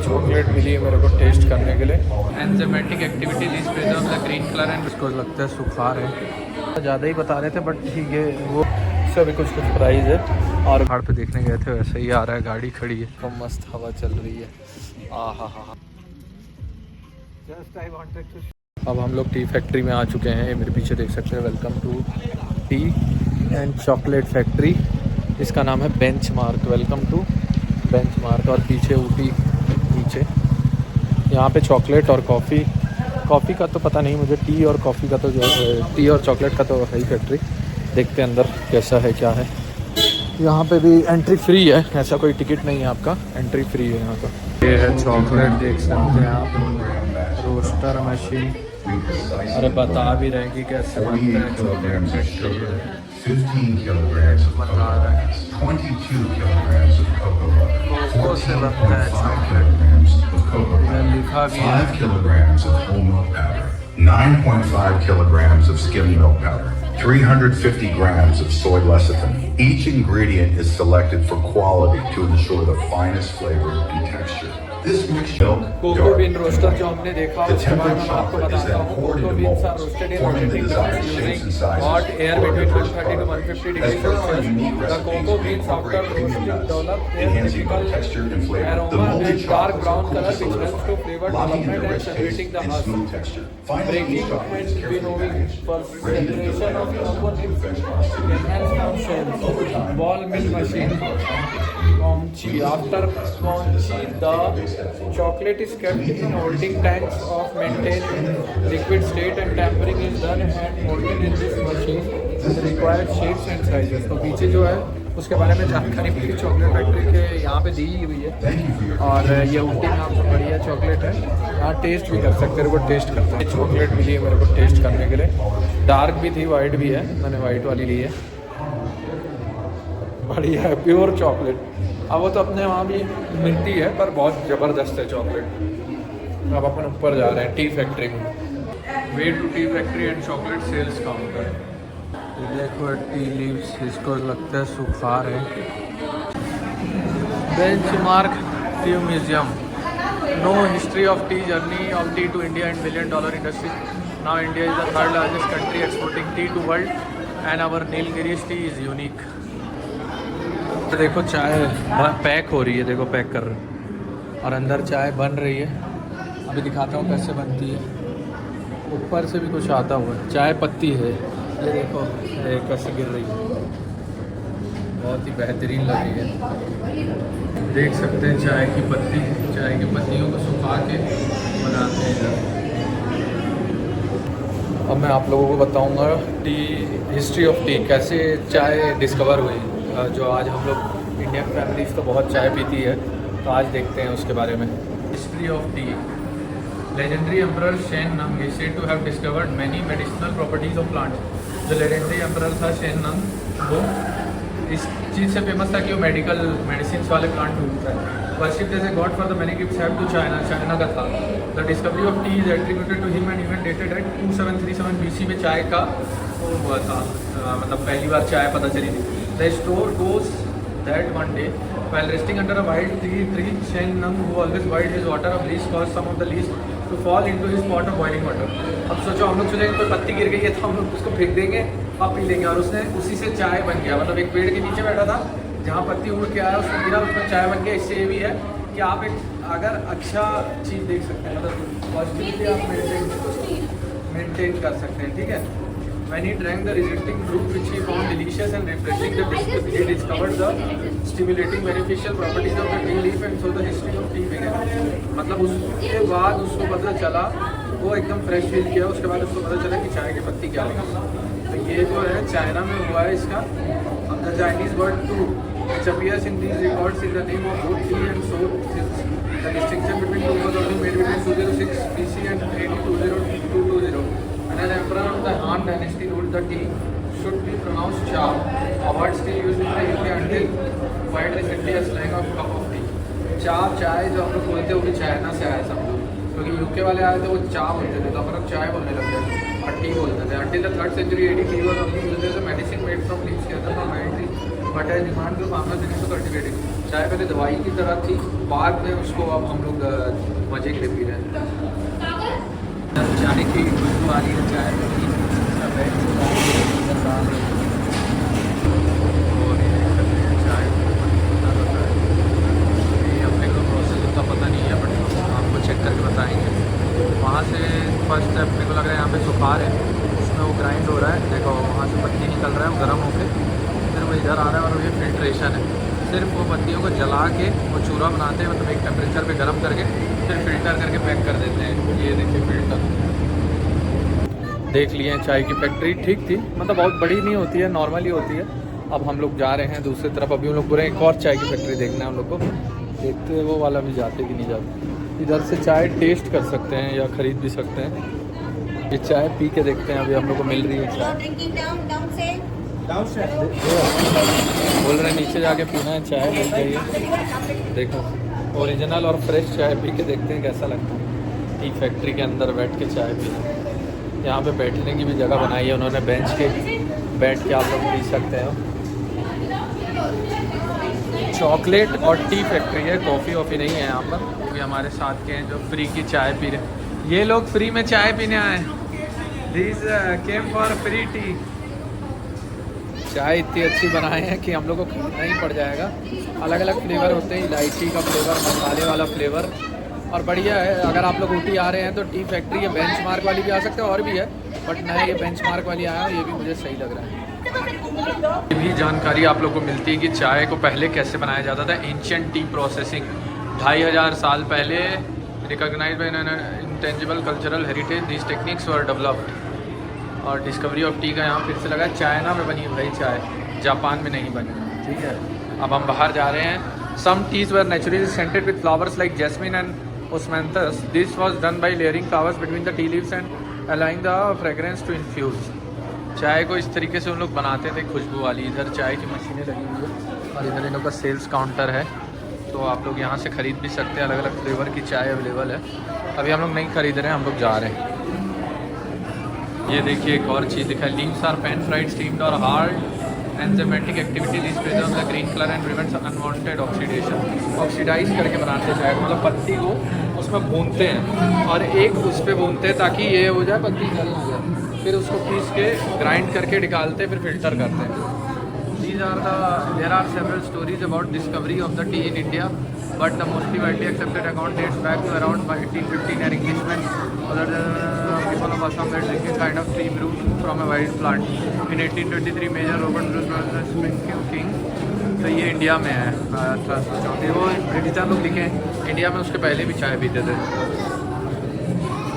Chocolate मिली है मेरे को टेस्ट करने के लिए। Enzymatic activity lease preserve the green colour and इसको लगता है सुखा रहे हैं, ज़्यादा ही बता रहे थे बट ठीक है। वो से भी कुछ प्राइस है। और पहाड़ पे देखने गए थे वैसे ही आ रहा है, गाड़ी खड़ी है तो मस्त हवा चल रही है। हा जस्ट आई वांटेड टू। अब हम लोग टी फैक्ट्री में आ चुके हैं, मेरे पीछे देख सकते हैं welcome to tea and chocolate factory. इसका नाम है बेंचमार्क, वेलकम टू बेंचमार्क। और पीछे ऊटी नीचे, यहाँ पे चॉकलेट और कॉफ़ी का तो पता नहीं मुझे, टी और कॉफ़ी का तो जो टी और चॉकलेट का तो है ही फैक्ट्री। देखते हैं अंदर कैसा है क्या है। यहाँ पे भी एंट्री फ्री है, ऐसा कोई टिकट नहीं है आपका, एंट्री फ्री है यहाँ का। ये है चॉकलेट, देख सकते हैं आप, रोस्टर मशीन। अरे बता भी रहे कि कैसे बनता है chocolate factory. 15 kilograms of cocoa, 22 kilograms of cocoa, 14.5 kilograms of cocoa, 5 kilograms of whole milk powder, 9.5 kilograms of skim milk powder, 350 grams of soy lecithin. Each ingredient is selected for quality to ensure the finest flavor and texture. This mixed milk, cocoa bean roaster जो हमने देखा, the उसके बारे में temperature आपको chocolate is बताता then हूँ। poured cocoa into beans are molds, roasted in forming the rotating desired currents shapes and using sizes hot air for between individual 130 to products. 150 degrees As per our Celsius. unique The recipes, cocoa we beans after incorporate premium roasting nuts, develop their enhancing both typical texture and flavor. The aroma molded and dark chocolates brown are color coolly which helps to flavor solidified, locking in development the and rich separating taste the and husk. smooth texture. Finally, Breaking these chocolates and carefully winnowing packaged, for ready to deliver separation of to cocoa nibs, benchmark city. enhanced on shells, ball mill machine, conchi. After conchi, the chocolate is kept in holding tanks of maintained liquid state and tampering is done and molded in this machine with required shapes and sizes. तो पीछे जो है उसके बारे में जानकारी पूरी chocolate factory के यहाँ पे दी हुई है। और ये ऊटी नाम से बढ़िया चॉकलेट है, यहाँ टेस्ट भी कर सकते हैं। वो टेस्ट करते हैं, चॉकलेट मिली है मेरे को टेस्ट करने के लिए। डार्क भी थी, वाइट भी है, मैंने वाइट वाली ली है। बढ़िया है, प्योर चॉकलेट। अब वो तो अपने वहाँ भी मिलती है पर बहुत ज़बरदस्त है चॉकलेट। अब अपन ऊपर जा रहे हैं टी फैक्ट्री में। Way to tea factory and chocolate sales counter. ये देखो टी लीव्स, इसको लगता है सुखा रहे हैं। Benchmark tea museum, no history of tea, journey of tea to India and $1 billion industry. Now India is the third largest country exporting tea to world and our Nilgiris tea is unique. तो देखो चाय pack हो रही है, देखो pack कर रहे हैं और अंदर चाय बन रही है। अभी दिखाता हूँ कैसे बनती है। ऊपर से भी कुछ आता हुआ है, चाय पत्ती है, ये देखो कैसे गिर रही है, बहुत ही बेहतरीन लग रही है। देख सकते हैं चाय की पत्ती, चाय की पत्तियों को सुखा के बनाते हैं। अब मैं आप लोगों को बताऊंगा टी, हिस्ट्री ऑफ टी, कैसे चाय डिस्कवर हुई। जो आज हम लोग इंडियन फैमिलीज तो बहुत चाय पीती है, तो आज देखते हैं उसके बारे में। History of T. Legendary emperor Shane नंग is said to have discovered many medicinal properties of plants. जो लेजेंडरी एम्परर था शेन नंग, वो इस चीज़ से फेमस था कि वो मेडिसिन वाले प्लांट ढूंढता है। वर्शिप जैसे god for the many gifts have to China का था। The discovery of tea is attributed to him and even dated at 2737 BC में चाय का वो हुआ था, मतलब पहली बार चाय पता चली थी। The store goes that one day while resting under a wild tree, Shen Nung, who always boiled his water of leaves, caused some of the leaves to fall into his pot of boiling water. अब सोचो, हम लोग सोचेंगे कोई पत्ती गिर गई है तो हम लोग उसको फेंक देंगे, अब पी लेंगे। और उसने उसी से चाय बन गया, मतलब एक पेड़ के नीचे बैठा था, जहाँ पत्ती उड़ के आया उसको गिरा, उसमें चाय बन गया। इससे ये भी है कि आप एक अगर अच्छा चीज़ देख सकते हैं, मतलब पॉजिटिविटी आप मेंटेन कर सकते हैं, ठीक है। When he drank the resulting fruit, which he found delicious and refreshing, he discovered the stimulating beneficial properties of the tea leaf and so the history of tea began. मतलब उसके बाद उसको पता चला, वो एकदम फ्रेश फील किया, उसके बाद उसको पता चला कि चाय की पत्ती क्या होती है। तो ये जो है चाइना में हुआ है इसका। अब the Chinese word to which appears in these records in the name of both tea and soap. The distinction between two was only made between 206 BC and 220. When an emperor of the Han dynasty ruled, the tea should be pronounced cha, a word still used in the UK until quite recently as slang of cup of tea. चा, चाय जो हम लोग बोलते हैं वो भी China से आया सब लोग, क्योंकि यूके वाले आए थे वो चा बोलते थे, तो हम लोग चाय बोलने लग गए और टी बोलते थे। Until the 3rd century AD, tea was only used as a medicine made from leaves gathered from pine trees, but as demand grew, farmers began to cultivate it. चाय पहले दवाई की तरह थी, बाद में उसको अब हम लोग मज़े के लिए पी रहे हैं। चाय की खुशबू आ रही है, चाय पत्ती सब है और ये चाय अपने को प्रोसेस उतना पता नहीं है, बट आपको चेक करके बताएंगे। वहाँ से फर्स्ट अपने को लग रहा है यहाँ पे सुखार है, उसमें वो ग्राइंड हो रहा है, देखो वहाँ से पत्ती निकल रहा है, वो गर्म होके फिर वो इधर आ रहा है और ये फिल्ट्रेशन है। सिर्फ वो पत्तियों को जला के वो चूरा बनाते हैं, मतलब एक टेम्परेचर पे गर्म करके फिर फिल्टर करके पैक कर देते हैं। ये देखिए फिल्टर देख लिए। चाय की फैक्ट्री ठीक थी, मतलब बहुत बड़ी नहीं होती है, नॉर्मली होती है। अब हम लोग जा रहे हैं दूसरी तरफ, अभी हम लोग पूरे एक और चाय की फैक्ट्री देखना है हम लोग को, देखते हैं वो वाला भी जाते कि नहीं जाते। इधर से चाय टेस्ट कर सकते हैं या ख़रीद भी सकते हैं। ये चाय पी के देखते हैं, अभी हम लोग को मिल रही है चाय। बोल रहे हैं नीचे जाके पीना है, चाय मिल जाइए। देखो ओरिजिनल और फ्रेश चाय पी के देखते हैं कैसा लगता है। टी फैक्ट्री के अंदर बैठ के चाय पीना, यहाँ पे बैठने की भी जगह बनाई है उन्होंने, बेंच के बैठ के आप लोग पी सकते हो। चॉकलेट और टी फैक्ट्री है, कॉफ़ी वॉफ़ी नहीं है यहाँ पर। अभी हमारे साथ के हैं जो फ्री की चाय पी रहे हैं, ये लोग फ्री में चाय पीने आए। This came for free T. चाय इतनी अच्छी बनाए हैं कि हम लोग को खरीदना ही पड़ जाएगा। अलग अलग फ्लेवर होते हैं, इलायची का फ्लेवर, मसाले वाला फ्लेवर, और बढ़िया है। अगर आप लोग ऊटी आ रहे हैं तो टी फैक्ट्री है, बेंचमार्क वाली भी आ सकते हैं, और भी है, बट मैं ये बेंचमार्क वाली आया हूँ, ये भी मुझे सही लग रहा है। ये भी जानकारी आप लोग को मिलती है कि चाय को पहले कैसे बनाया जाता था। एंशिएंट टी प्रोसेसिंग 2500 साल पहले, recognised by intangible cultural heritage, this techniques were developed. और डिस्कवरी ऑफ टी का यहाँ फिर से लगा, चाइना में बनी भाई चाय, जापान में नहीं बनी। ठीक है, अब हम बाहर जा रहे हैं। Some teas were naturally scented with flowers like jasmine and osmanthus. This was done by layering flowers between the tea leaves and allowing the fragrance to infuse. चाय को इस तरीके से उन लोग बनाते थे, खुशबू वाली। इधर चाय की मशीनें लगी हुई है और इधर इन लोग का सेल्स काउंटर है, तो आप लोग यहाँ से ख़रीद भी सकते हैं। अलग अलग फ्लेवर की चाय अवेलेबल है। अभी हम लोग नहीं खरीद रहे हैं, हम लोग जा रहे हैं। ये देखिए एक और चीज़ दिखा, leaves are pan fried, steamed और hard enzymatic activity this preserves the green colour and prevents unwanted oxidation. Oxidise करके बनाते हैं चाय, मतलब पत्ती को उसमें भूनते हैं और एक उस पर भूनते हैं ताकि ये हो जाए, पत्ती जल ना जाए। फिर उसको पीस के ग्राइंड करके निकालते हैं, फिर फिल्टर करते हैं। There are several stories about discovery of the tea in India, but the mostly widely accepted account dates back to around 1815 and Englishmen other people of Assam were drinking kind of tea brewed from a wild plant. In 1823 Major Robert Bruce was the Springfield King। तो ये India में है 1834। वो britisher लोग लिखे India में, उसके पहले भी चाय पीते थे।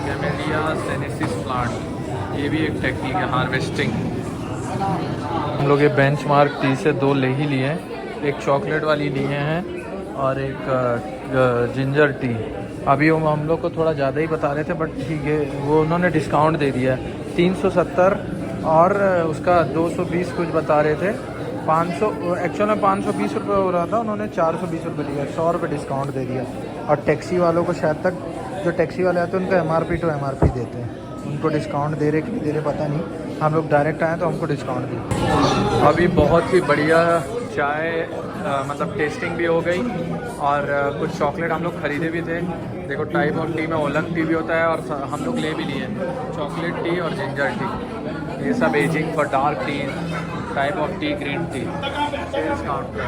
कैमेलिया सेनेसिस प्लांट, ये भी एक टेक्निक है हार्वेस्टिंग। हम लोग ये बेंचमार्क टी से 2 ले ही लिए हैं, एक चॉकलेट वाली लिए हैं और एक जिंजर टी। अभी वो हम लोग को थोड़ा ज़्यादा ही बता रहे थे, बट ठीक है, वो उन्होंने डिस्काउंट दे दिया है। 370 और उसका 220 कुछ बता रहे थे। 500 एक्चुअल में 520 रुपये हो रहा था, उन्होंने 420 रुपये दिया, 100 रुपये डिस्काउंट दे दिया। और टैक्सी वालों को शायद तक, जो टैक्सी वाले आते हैं उनको MRP टू MRP देते हैं, उनको डिस्काउंट दे रहे कि नहीं दे रहे पता नहीं। हम लोग डायरेक्ट आए तो हमको डिस्काउंट दिया। अभी बहुत ही बढ़िया चाय मतलब टेस्टिंग भी हो गई और कुछ चॉकलेट हम लोग ख़रीदे भी थे। देखो टाइप ऑफ टी में ओलंग टी भी होता है और हम लोग ले भी लिए चॉकलेट टी और जिंजर टी। ये सब ageing for dark tea, type of tea, green tea. Sales counter,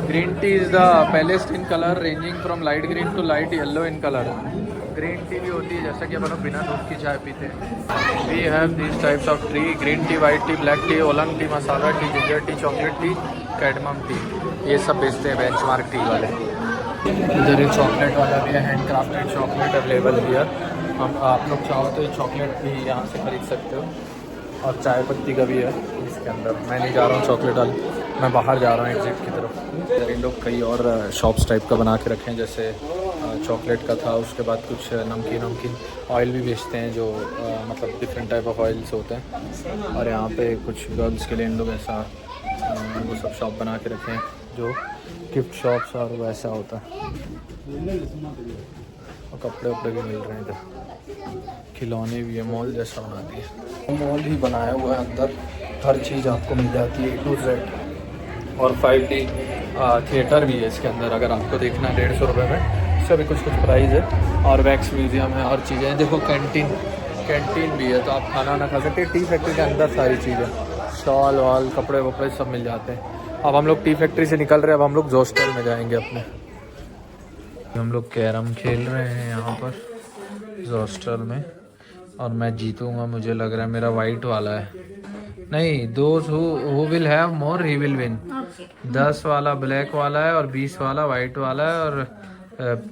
green tea is the palest in colour ranging from light green to light yellow in colour. Green tea भी होती है जैसा कि अपन लोग बिना दूध की चाय पीते हैं। We have this types of tea, green tea, white tea, black tea, oolong tea, masala tea, ginger tea, chocolate tea, cardamom tea. ये सब बेचते हैं बेंचमार्क टी वाले। इधर ही चॉकलेट वाला भी है, hand crafted chocolate available here. हम आप लोग चाहो तो ये चॉकलेट भी यहाँ से खरीद सकते हो और चाय पत्ती का भी है इसके अंदर। मैं नहीं जा रहा हूँ चॉकलेट वाले, मैं बाहर जा रहा हूँ एग्जिट की तरफ। इधर इन लोग कई और शॉप्स टाइप का बना के रखे हैं, जैसे चॉकलेट का था, उसके बाद कुछ नमकीन ऑयल भी बेचते हैं, जो मतलब डिफरेंट टाइप ऑफ ऑयल्स होते हैं। और यहाँ पे कुछ गर्ल्स के लिए इन लोग ऐसा वो सब शॉप बना के रखे हैं, जो गिफ्ट शॉप्स और वैसा होता है। और कपड़े वपड़े भी मिल रहे हैं इधर, खिलौने भी है, मॉल जैसा बना दिया। मॉल ही बनाया हुआ है, अंदर हर चीज़ आपको मिल जाती है A to Z। और 5D थिएटर भी है इसके अंदर, अगर आपको देखना है 150 रुपये में, इसका भी कुछ प्राइस है। और वैक्स म्यूजियम है और चीज़ें हैं। देखो कैंटीन भी है, तो आप खाना ना खा सकते। टी फैक्ट्री के अंदर सारी चीज़ें, शॉल वॉल, कपड़े वपड़े सब मिल जाते हैं। अब हम लोग टी फैक्ट्री से निकल रहे हैं, अब हम लोग हॉस्टल में जाएंगे अपने। हम लोग कैरम खेल रहे हैं यहाँ पर हॉस्टल में, और मैं जीतूंगा मुझे लग रहा है। मेरा वाइट वाला है, नहीं, those who will have more he will win. 10 वाला ब्लैक वाला है और 20 वाला वाइट वाला है, और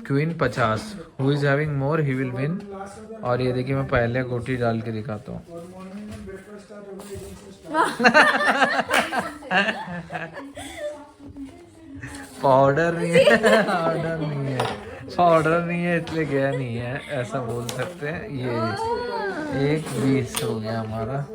queen 50। Who is having more he will win. और ये देखिए मैं पहले गोटी डाल के दिखाता हूँ। पाउडर नहीं है, पाउडर नहीं है, पाउडर नहीं है, इसलिए गया नहीं है, ऐसा बोल सकते हैं। ये 1-20 हो गया हमारा।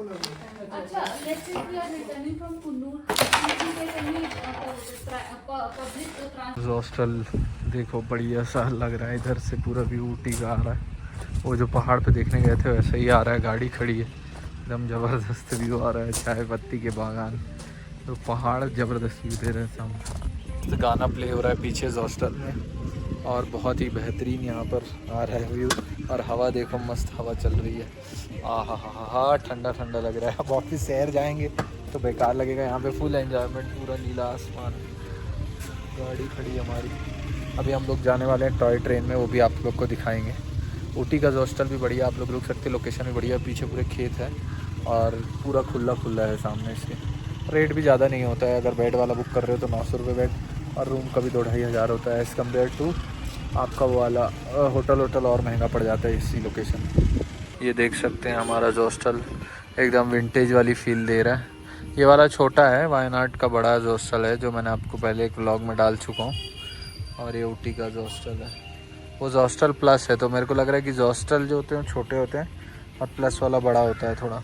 हॉस्टल देखो बढ़िया सा लग रहा है, इधर से पूरा व्यू ऊटी का आ रहा है। वो जो पहाड़ पे देखने गए थे वैसे ही आ रहा है, गाड़ी खड़ी है, एकदम ज़बरदस्त व्यू आ रहा है। चाय पत्ती के बागान, तो पहाड़ ज़बरदस्त व्यू दे रहे हैं सामने। तो गाना प्ले हो रहा है पीछे हॉस्टल में, और बहुत ही बेहतरीन यहाँ पर आ रहा है व्यू। और हवा देखो, मस्त हवा चल रही है। हा, ठंडा ठंडा लग रहा है। अब ऑफिस शहर जाएंगे तो बेकार लगेगा, यहाँ पे फुल एंजॉयमेंट, पूरा नीला आसमान। गाड़ी खड़ी हमारी, अभी हम लोग जाने वाले हैं टॉय ट्रेन में, वो भी आप लोग को दिखाएंगे। ऊटी का हॉस्टल भी बढ़िया, आप लोग रुक सकते, लोकेशन भी बढ़िया, पीछे पूरे खेत है और पूरा खुला है सामने इसके। रेट भी ज़्यादा नहीं होता है, अगर बेड वाला बुक कर रहे हो तो 900 रुपये बेड, और रूम का भी 2-2,500 होता है। एज़ कम्पेयर टू आपका वो वाला होटल और महंगा पड़ जाता है इसी लोकेशन। ये देख सकते हैं हमारा हॉस्टल एकदम विंटेज वाली फील दे रहा है। ये वाला छोटा है, वायनाड का बड़ा हॉस्टल है, जो मैंने आपको पहले एक व्लॉग में डाल चुका हूँ। और ये ऊटी का हॉस्टल है, वो हॉस्टल प्लस है, तो मेरे को लग रहा है कि हॉस्टल जो होते हैं छोटे होते हैं और प्लस वाला बड़ा होता है थोड़ा।